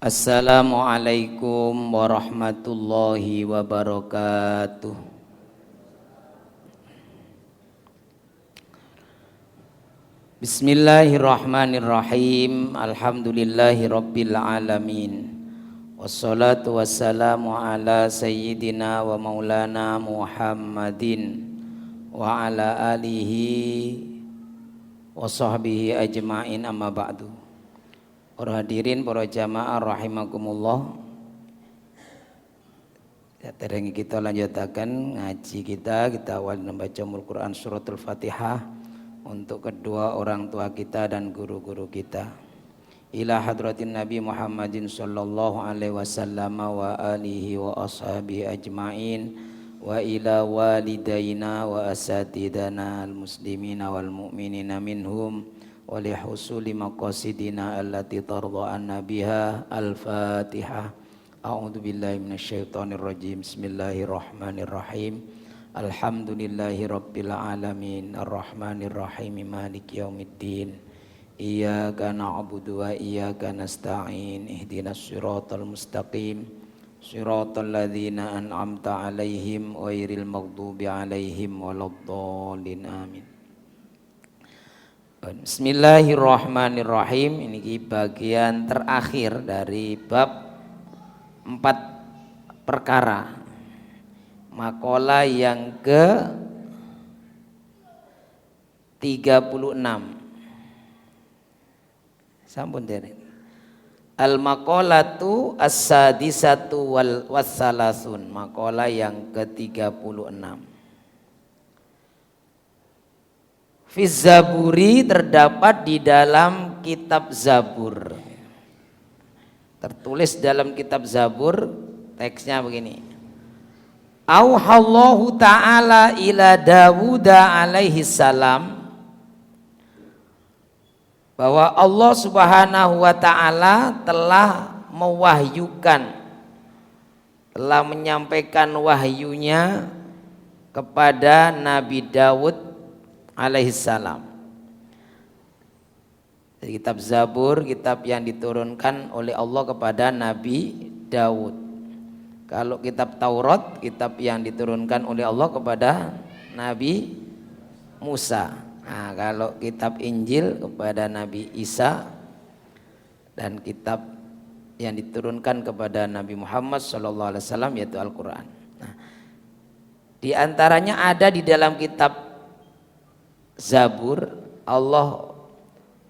Assalamualaikum warahmatullahi wabarakatuh. Bismillahirrahmanirrahim. Alhamdulillahi rabbil alamin. Wassalatu wassalamu ala sayyidina wa maulana Muhammadin wa ala alihi wa sahbihi ajma'in, amma ba'du. Para hadirin, para jamaah rahimakumullah. Saderenge kita lanjutakan ngaji kita awal membaca Al-Qur'an suratul Fatihah untuk kedua orang tua kita dan guru-guru kita. Ila hadratin Nabi Muhammadin sallallahu alaihi wasallam wa alihi wa ashabihi ajma'in wa ila walidaina wa asatidana al-muslimina wal mu'minina minhum wa li husuli maqasidina allati tarda anna biha. Al-Fatihah. A'udzu billahi minasyaitonir rajim. Bismillahirrahmanirrahim. Alhamdulillahi rabbil alamin arrahmanir rahim maliki yaumiddin. Iyyaka na'budu wa iyyaka nasta'in. Ihdinas siratal mustaqim. Siratal ladzina an'amta 'alaihim ghairil maghdubi 'alaihim waladdallin. Amin. Bismillahirrahmanirrahim. Ini bagian terakhir dari bab 4 perkara. Makalah yang ke 36. Sampun dari Al-maqalatu as-sadisatu wal wassalasun. Makalah yang ke 36. Fiz Zaburi, terdapat di dalam kitab Zabur. Tertulis dalam kitab Zabur, teksnya begini. Auhallahu ta'ala ila Dawud alaihi salam, bahwa Allah subhanahu wa ta'ala telah mewahyukan, telah menyampaikan wahyunya kepada Nabi Dawud alaihissalam. Kitab Zabur, kitab yang diturunkan oleh Allah kepada Nabi Daud. Kalau kitab Taurat, kitab yang diturunkan oleh Allah kepada Nabi Musa. Nah, kalau kitab Injil kepada Nabi Isa, dan kitab yang diturunkan kepada Nabi Muhammad SAW yaitu Al-Quran. Nah, di antaranya ada di dalam kitab Zabur, Allah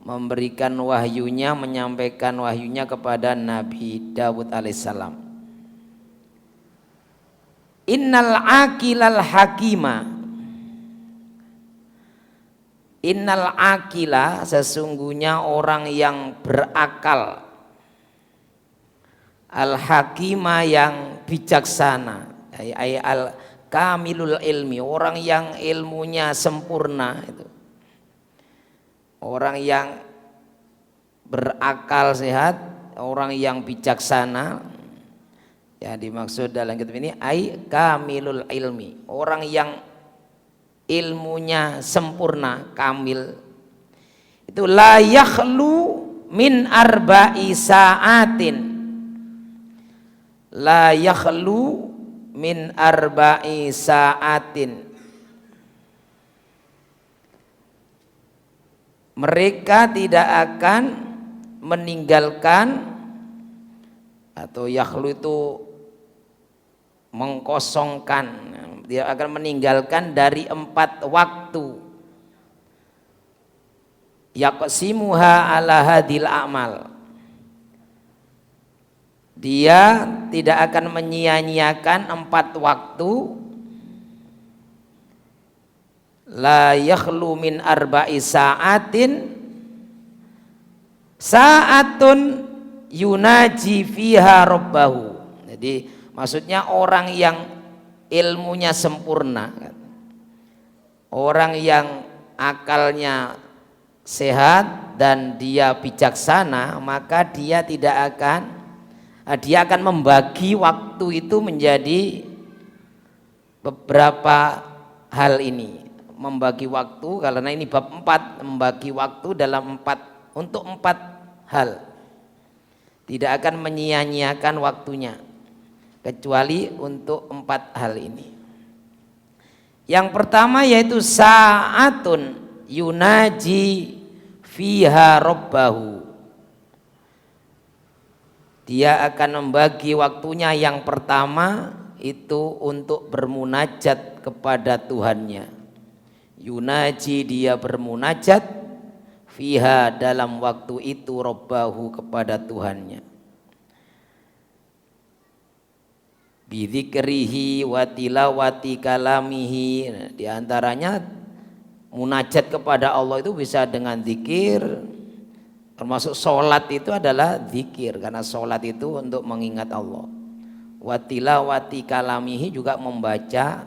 memberikan wahyunya, menyampaikan wahyunya kepada Nabi Dawud alaihissalam. Innal aqilal hakima, innal aqila, sesungguhnya orang yang berakal, al hakima, yang bijaksana, al kamilul ilmi, orang yang ilmunya sempurna, itu orang yang berakal sehat, orang yang bijaksana. Ya, dimaksud dalam kitab ini ai kamilul ilmi, orang yang ilmunya sempurna, kamil. Itu la yakhlu min arba'i sa'atin, la yakhlu min arba'i sa'atin. Mereka tidak akan meninggalkan, atau yakhlu itu mengkosongkan, dia akan meninggalkan dari 4 waktu. Yaqsimuha ala hadil a'mal, dia tidak akan menyia-nyiakan 4 waktu. La yakhlu min arba'i sa'atin, sa'atun yunaji fiha rabbahu. Jadi maksudnya orang yang ilmunya sempurna, orang yang akalnya sehat dan dia bijaksana, maka dia akan membagi waktu itu menjadi beberapa hal ini. Membagi waktu, karena ini bab 4, membagi waktu dalam 4 hal. tidak akan menyia-nyiakan waktunya kecuali untuk 4 hal ini. Yang pertama yaitu sa'atun yunaji fiha rabbahu. Dia akan membagi waktunya yang pertama itu untuk bermunajat kepada Tuhannya. Yunaji, dia bermunajat fiha, dalam waktu itu, rabbahu, kepada Tuhannya. Bidzikrihi wa tilawati kalamihi. Di antaranya munajat kepada Allah itu bisa dengan zikir, termasuk sholat itu adalah zikir, karena sholat itu untuk mengingat Allah. Wa tilawati kalamihi, juga membaca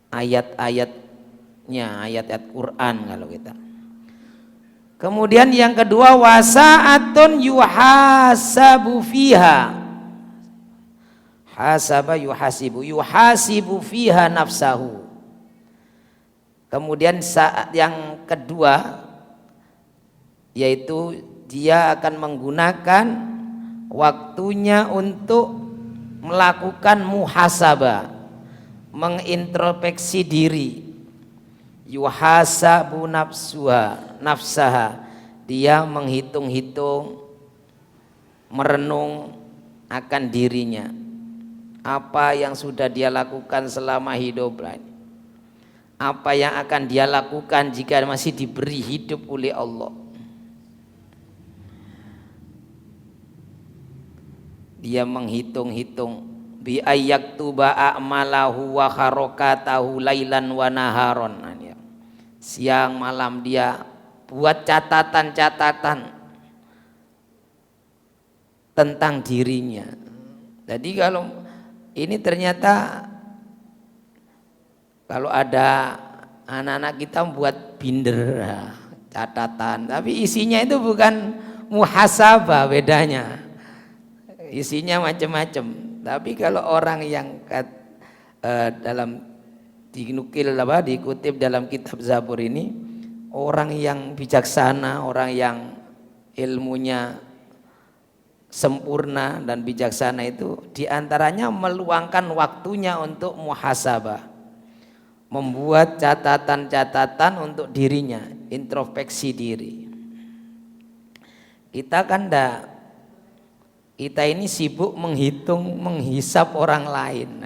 ayat-ayatnya, ayat-ayat Quran kalau kita. Kemudian yang kedua, wasa'atun yuhasabu fiha. Hasaba yuhasibu fiha nafsahu. Kemudian saat yang kedua yaitu dia akan menggunakan waktunya untuk melakukan muhasabah, mengintrospeksi diri. Yuhasabu nafsaha, dia menghitung-hitung, merenung akan dirinya, apa yang sudah dia lakukan selama hidup, apa yang akan dia lakukan jika masih diberi hidup oleh Allah. Dia menghitung-hitung bi ayyaktuba a'malahu wa harokatahu lailan wa naharon. Siang malam dia buat catatan-catatan tentang dirinya. Jadi kalau ini ternyata kalau ada anak-anak kita buat binder catatan, tapi isinya itu bukan muhasabah, bedanya. Isinya macam-macam. Tapi kalau orang yang dalam dinukil dikutip dalam kitab Zabur ini, orang yang bijaksana, orang yang ilmunya sempurna dan bijaksana itu diantaranya meluangkan waktunya untuk muhasabah, membuat catatan-catatan untuk dirinya, introspeksi diri. Kita kan kita ini sibuk menghitung, menghisap orang lain.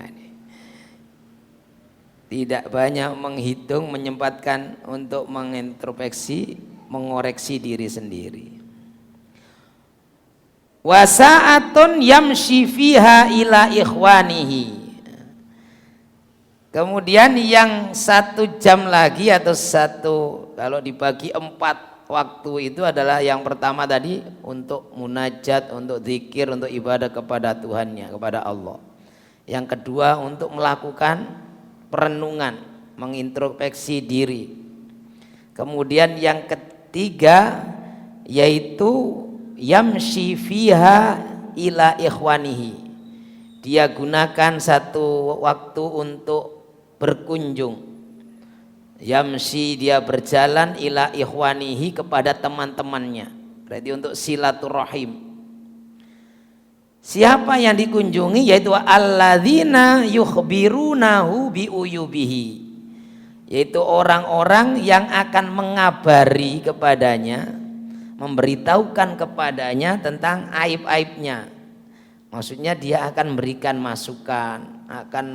Tidak banyak menghitung, menyempatkan untuk mengintrospeksi, mengoreksi diri sendiri. Wasa'atun yamshi fiha ila ikhwanihi. Kemudian yang 1 jam lagi atau kalau dibagi 4 waktu itu adalah yang pertama tadi untuk munajat, untuk zikir, untuk ibadah kepada Tuhannya, kepada Allah. Yang kedua untuk melakukan perenungan, mengintrospeksi diri. Kemudian yang ketiga yaitu yamshi fiha ila ikhwanihi. Dia gunakan 1 waktu untuk berkunjung. Yamshi, dia berjalan ila ikhwanihi, kepada teman-temannya. Berarti untuk silaturahim. Siapa yang dikunjungi? Yaitu alladzina yukhbirunahu biuyubihi, yaitu orang-orang yang akan mengabari kepadanya, memberitahukan kepadanya tentang aib-aibnya. Maksudnya dia akan memberikan masukan, akan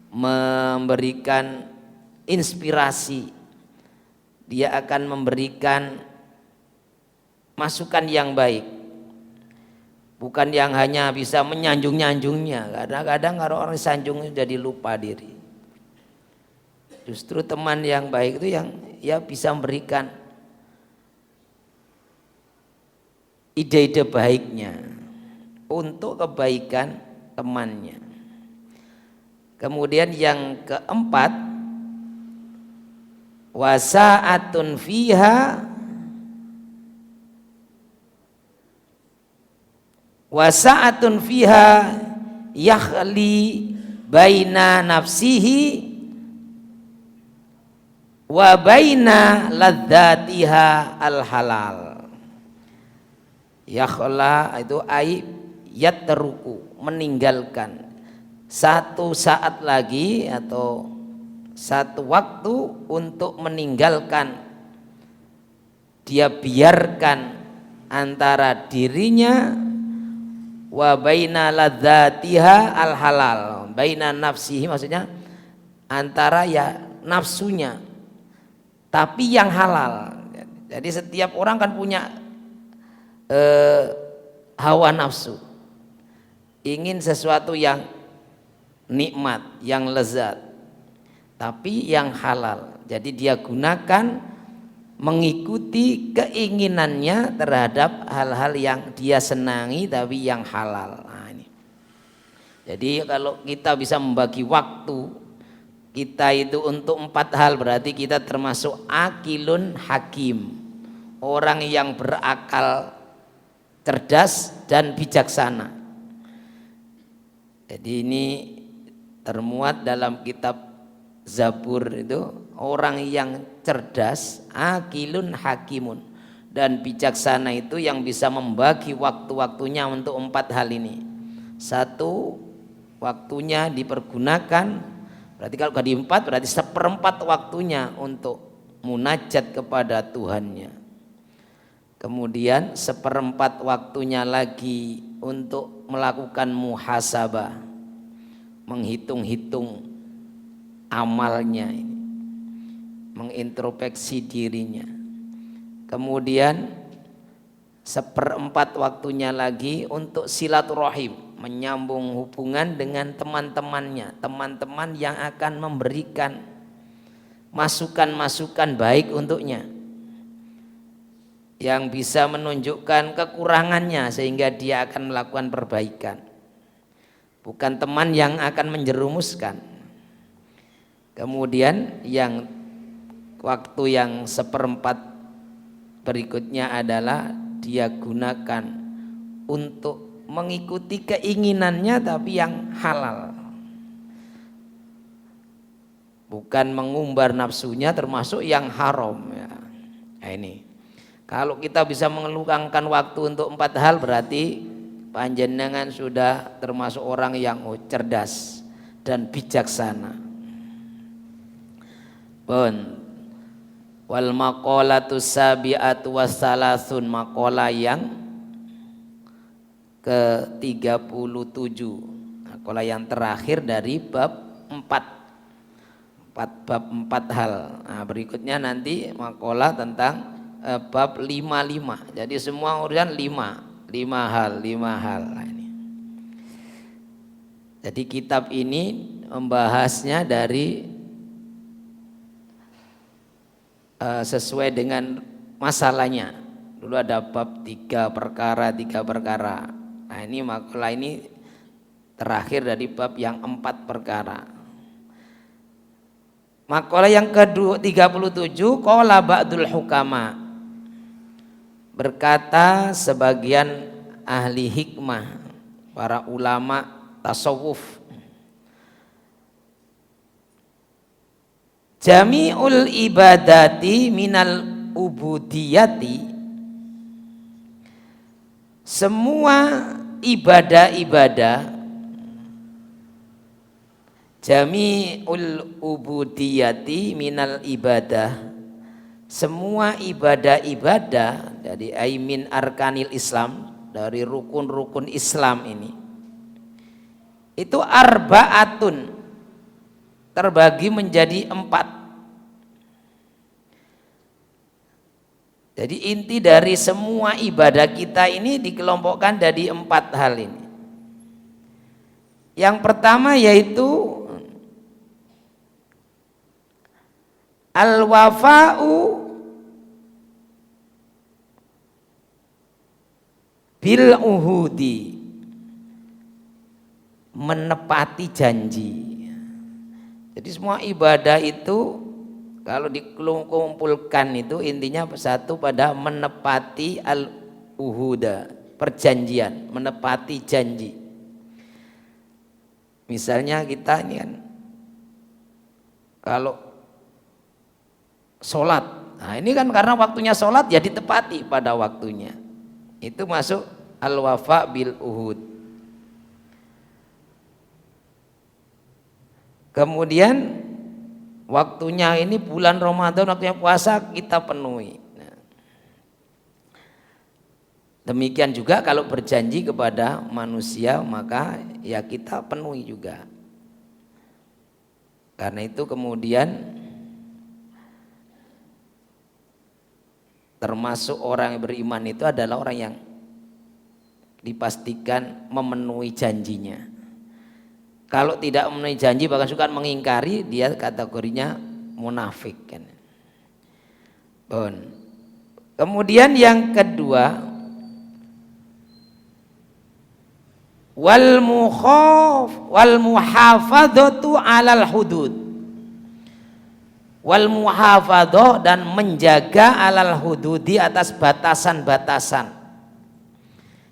memberikan inspirasi, dia akan memberikan masukan yang baik, bukan yang hanya bisa menyanjung-nyanjungnya. Kadang-kadang kalau orang sanjung jadi lupa diri. Justru teman yang baik itu yang ya bisa memberikan ide-ide baiknya untuk kebaikan temannya. Kemudian yang keempat, wasa'atun fiha yakhli baina nafsihi wa baina ladzatiha al halal, Yakhla itu ai yatruku, meninggalkan. Satu saat lagi atau satu waktu untuk meninggalkan, dia biarkan antara dirinya wa baina ladzatiha al halal, baina nafsihi maksudnya antara ya nafsunya tapi yang halal. Jadi setiap orang kan punya hawa nafsu, ingin sesuatu yang nikmat, yang lezat, tapi yang halal. Jadi dia gunakan mengikuti keinginannya terhadap hal-hal yang dia senangi tapi yang halal. Nah, ini. Jadi kalau kita bisa membagi waktu kita itu untuk 4 hal, berarti kita termasuk akilun hakim, orang yang berakal, cerdas dan bijaksana. Jadi ini termuat dalam kitab Zabur itu, orang yang cerdas, akilun hakimun, dan bijaksana itu yang bisa membagi waktu-waktunya untuk 4 hal ini. 1, waktunya dipergunakan, berarti kalau di 4 berarti 1/4 waktunya untuk munajat kepada Tuhannya. Kemudian 1/4 waktunya lagi untuk melakukan muhasabah, menghitung-hitung amalnya ini, mengintrospeksi dirinya. Kemudian 1/4 waktunya lagi untuk silaturahim, menyambung hubungan dengan teman-temannya, teman-teman yang akan memberikan masukan-masukan baik untuknya, yang bisa menunjukkan kekurangannya sehingga dia akan melakukan perbaikan, bukan teman yang akan menjerumuskan. Kemudian yang waktu yang 1/4 berikutnya adalah dia gunakan untuk mengikuti keinginannya tapi yang halal, bukan mengumbar nafsunya termasuk yang haram ya. Nah, ini kalau kita bisa mengeluangkan waktu untuk 4 hal berarti panjenengan sudah termasuk orang yang cerdas dan bijaksana. Wal maqalatu sabi'atu wassalasun, maqalah yang ke-37, maqalah yang terakhir dari bab 4 hal. Nah, berikutnya nanti maqalah tentang bab 55. Jadi semua urusan 5 hal. Nah, ini. Jadi kitab ini membahasnya dari sesuai dengan masalahnya. Dulu ada bab 3 perkara. Nah, ini makalah ini terakhir dari bab yang 4 perkara. Makalah yang ke-37, qala ba'dul hukama, berkata sebagian ahli hikmah, para ulama tasawuf, jami'ul ibadati minal ubudiyati, semua ibadah-ibadah, jami'ul ubudiyati minal ibadah, semua ibadah-ibadah dari aimin arkanil Islam, dari rukun-rukun Islam ini, itu arba'atun, terbagi menjadi 4. Jadi inti dari semua ibadah kita ini dikelompokkan dari 4 hal ini. Yang pertama yaitu al-wafa'u bil uhudi, menepati janji. Jadi semua ibadah itu kalau dikumpulkan itu intinya satu pada menepati al-uhuda, perjanjian, menepati janji. Misalnya kita ini kan kalau sholat, nah ini kan karena waktunya sholat ya ditepati pada waktunya. Itu masuk al-wafa bil uhud. Kemudian waktunya ini bulan Ramadan, waktunya puasa kita penuhi. Nah, demikian juga kalau berjanji kepada manusia maka ya kita penuhi juga. Karena itu kemudian termasuk orang yang beriman itu adalah orang yang dipastikan memenuhi janjinya. Kalau tidak memenuhi janji bahkan suka mengingkari, dia kategorinya munafik kan. Kemudian yang kedua, wal muhafadzatu alal hudud. Wal muhafadzah, dan menjaga alal hudud, di atas batasan-batasan.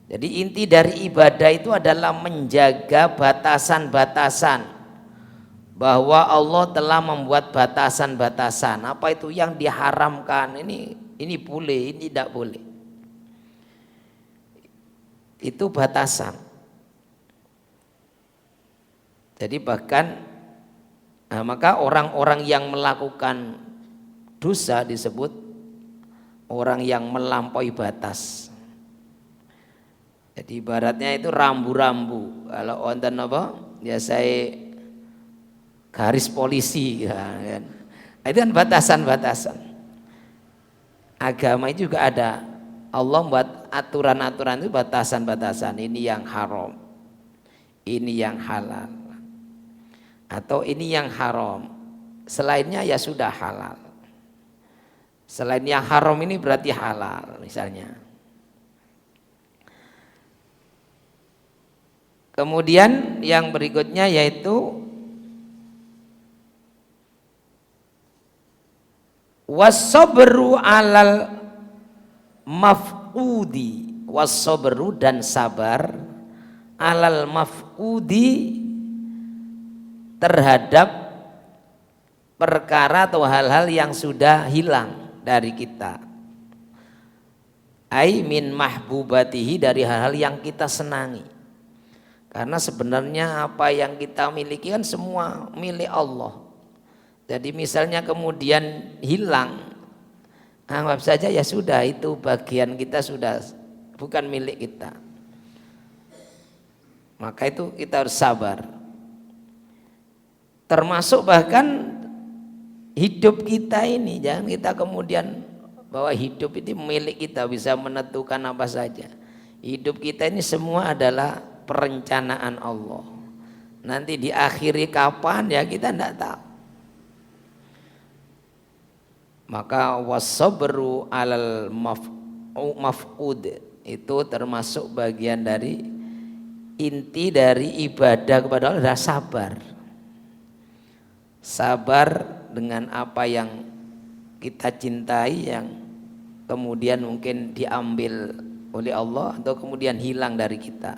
Jadi inti dari ibadah itu adalah menjaga batasan-batasan, bahwa Allah telah membuat batasan-batasan. Apa itu yang diharamkan? Ini boleh, ini tidak boleh. Itu batasan. Jadi bahkan maka orang-orang yang melakukan dosa disebut orang yang melampaui batas. Jadi ibaratnya itu rambu-rambu. Kalau wonten apa? Ya saya garis polisi ya, kan. Itu kan batasan-batasan. Agama itu juga ada. Allah buat aturan-aturan itu batasan-batasan. Ini yang haram. Ini yang halal. Atau ini yang haram. Selainnya ya sudah halal. Selain yang haram ini berarti halal misalnya. Kemudian yang berikutnya yaitu was-sabru alal mafqudi, was-sabru, dan sabar alal mafqudi, terhadap perkara atau hal-hal yang sudah hilang dari kita. Ai min mahbubatihi, dari hal-hal yang kita senangi. Karena sebenarnya apa yang kita miliki kan semua milik Allah. Jadi misalnya kemudian hilang, anggap saja ya sudah, itu bagian kita sudah bukan milik kita. Maka itu kita harus sabar. Termasuk bahkan hidup kita ini, jangan kita kemudian bahwa hidup itu milik kita, bisa menentukan apa saja. Hidup kita ini semua adalah perencanaan Allah. Nanti diakhiri kapan ya kita tidak tahu. Maka wasabru alal mafqud itu termasuk bagian dari inti dari ibadah kepada Allah adalah sabar. Sabar dengan apa yang kita cintai yang kemudian mungkin diambil oleh Allah atau kemudian hilang dari kita.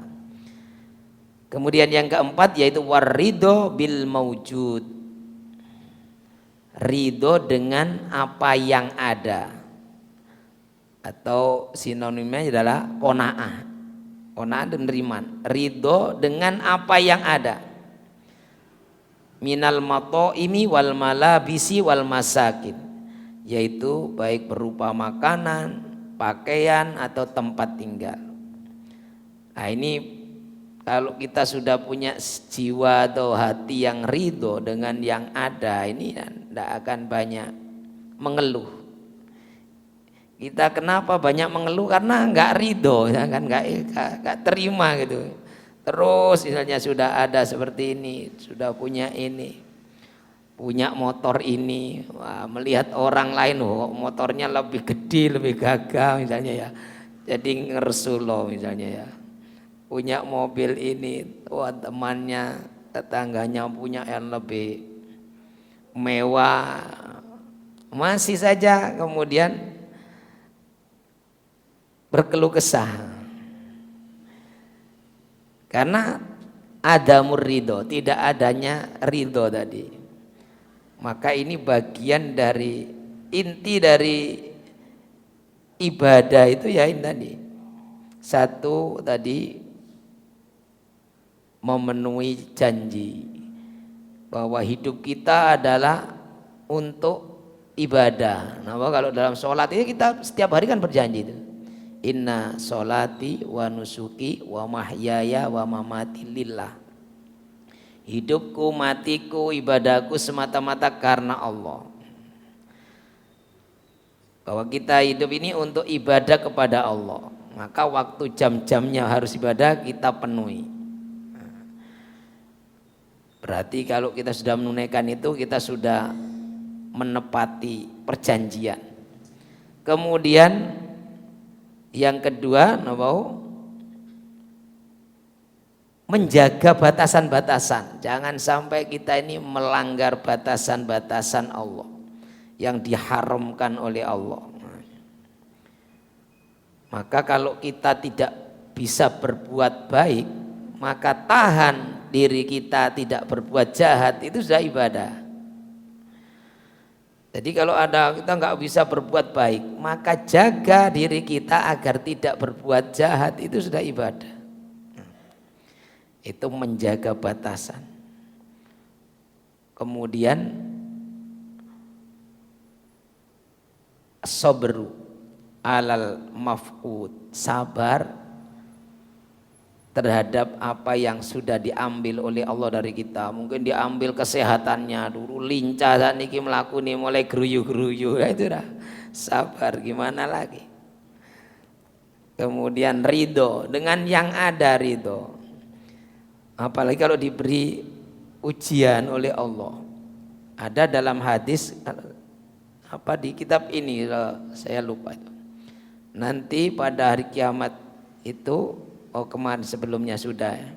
Kemudian yang keempat yaitu waridho bil maujud, ridho dengan apa yang ada, atau sinonimnya adalah qanaah. Qanaah dan riman, ridho dengan apa yang ada, minal matoimi wal malabisi wal masakin, yaitu baik berupa makanan, pakaian atau tempat tinggal. Nah ini kalau kita sudah punya jiwa atau hati yang ridho dengan yang ada, ini tidak akan banyak mengeluh. Kita kenapa banyak mengeluh? Karena nggak ridho, ya kan, nggak terima gitu. Terus misalnya sudah ada seperti ini, sudah punya ini, punya motor ini, wah, melihat orang lain motornya lebih gede, lebih gagah misalnya ya, jadi ngersulo misalnya ya. Punya mobil ini, wah temannya, tetangganya punya yang lebih mewah, masih saja kemudian berkeluh kesah. Karena ada ridho, tidak adanya ridho tadi. Maka ini bagian dari inti dari ibadah itu ya ini tadi. Satu tadi memenuhi janji bahwa hidup kita adalah untuk ibadah. Nah, kalau dalam sholat ini kita setiap hari kan berjanji itu. Inna sholati wa nusuki wa mahyaya wa mamati lillah. Hidupku, matiku, ibadahku semata-mata karena Allah. Bahwa kita hidup ini untuk ibadah kepada Allah. Maka waktu jam-jamnya harus ibadah kita penuhi. Berarti kalau kita sudah menunaikan itu, kita sudah menepati perjanjian. Kemudian yang kedua, menjaga batasan-batasan. Jangan sampai kita ini melanggar batasan-batasan Allah yang diharamkan oleh Allah. Maka kalau kita tidak bisa berbuat baik, maka tahan diri kita tidak berbuat jahat, itu sudah ibadah. Jadi kalau kita nggak bisa berbuat baik, maka jaga diri kita agar tidak berbuat jahat, itu sudah ibadah. Itu menjaga batasan. Kemudian sabru alal maf'ud, sabar terhadap apa yang sudah diambil oleh Allah dari kita. Mungkin diambil kesehatannya, dulu lincah saat ini melakuni mulai geruyu-geruyu, itu dah sabar, gimana lagi. Kemudian ridho, dengan yang ada ridho. Apalagi kalau diberi ujian oleh Allah. Ada dalam hadis di kitab ini, saya lupa itu. Nanti pada hari kiamat itu, kemarin sebelumnya sudah ya.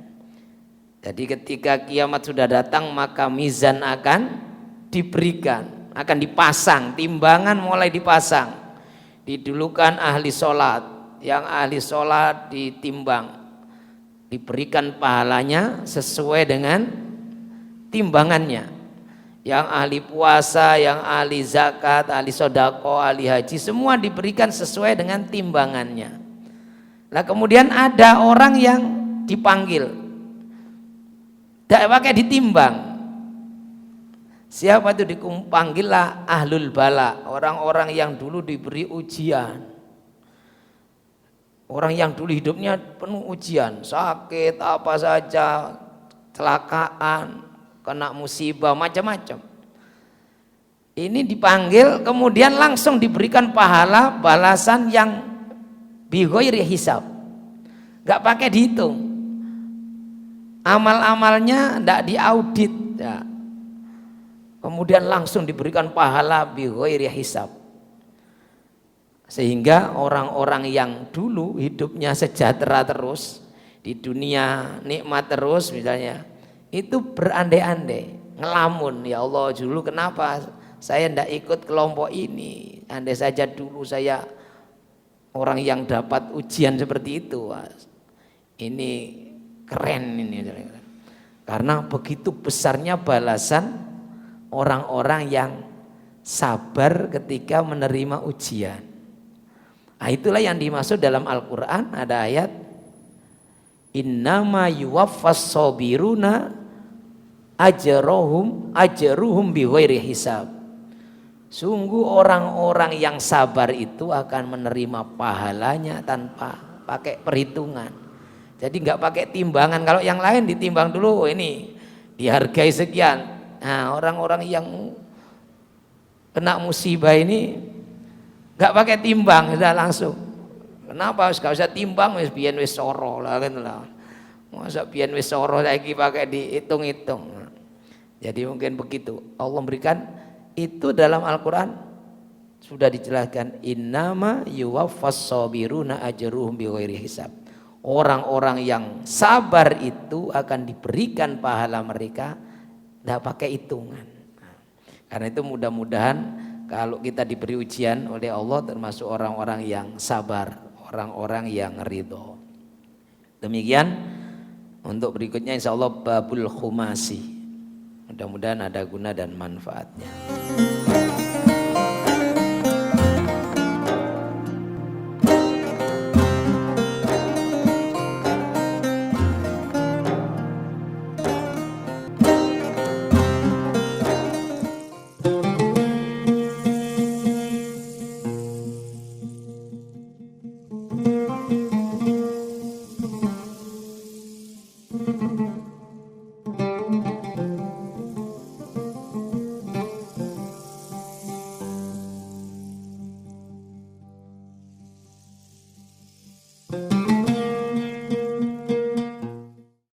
Jadi ketika kiamat sudah datang, maka mizan akan diberikan, akan dipasang, timbangan mulai dipasang. Didulukan ahli sholat, yang ahli sholat ditimbang, diberikan pahalanya sesuai dengan timbangannya. Yang ahli puasa, yang ahli zakat, ahli sodako, ahli haji, semua diberikan sesuai dengan timbangannya. Nah kemudian ada orang yang dipanggil, tidak pakai ditimbang. Siapa itu dipanggillah ahlul bala, orang-orang yang dulu diberi ujian. Orang yang dulu hidupnya penuh ujian, sakit apa saja, kecelakaan, kena musibah, macam-macam. Ini dipanggil, kemudian langsung diberikan pahala balasan yang bighairi hisab, nggak pakai dihitung, amal-amalnya nggak diaudit ya. Kemudian langsung diberikan pahala bighairi hisab, sehingga orang-orang yang dulu hidupnya sejahtera terus di dunia, nikmat terus misalnya, itu berandai-andai, ngelamun, ya Allah dulu kenapa saya ndak ikut kelompok ini, andai saja dulu saya orang yang dapat ujian seperti itu. Ini keren ini. Karena begitu besarnya balasan orang-orang yang sabar ketika menerima ujian. Nah, itulah yang dimaksud dalam Al-Quran, ada ayat innama yuwaffas sabiruna ajruhum bighairi hisab. Sungguh orang-orang yang sabar itu akan menerima pahalanya tanpa pakai perhitungan. Jadi nggak pakai timbangan. Kalau yang lain ditimbang dulu, ini dihargai sekian. Nah orang-orang yang kena musibah ini nggak pakai timbang, sudah langsung. Kenapa? Gak usah timbang, wis biyen wis soro lah kan lah. Masa biyen wis soro lagi pakai dihitung-hitung. Jadi mungkin begitu. Allah memberikan itu dalam Al-Quran sudah dijelaskan, innama yuwaffas sabiruna ajruhum bighairi hisab. Orang-orang yang sabar itu akan diberikan pahala mereka tidak pakai hitungan. Karena itu mudah-mudahan kalau kita diberi ujian oleh Allah termasuk orang-orang yang sabar, orang-orang yang ridho. Demikian untuk berikutnya insya Allah babul khumasi. Mudah-mudahan ada guna dan manfaatnya.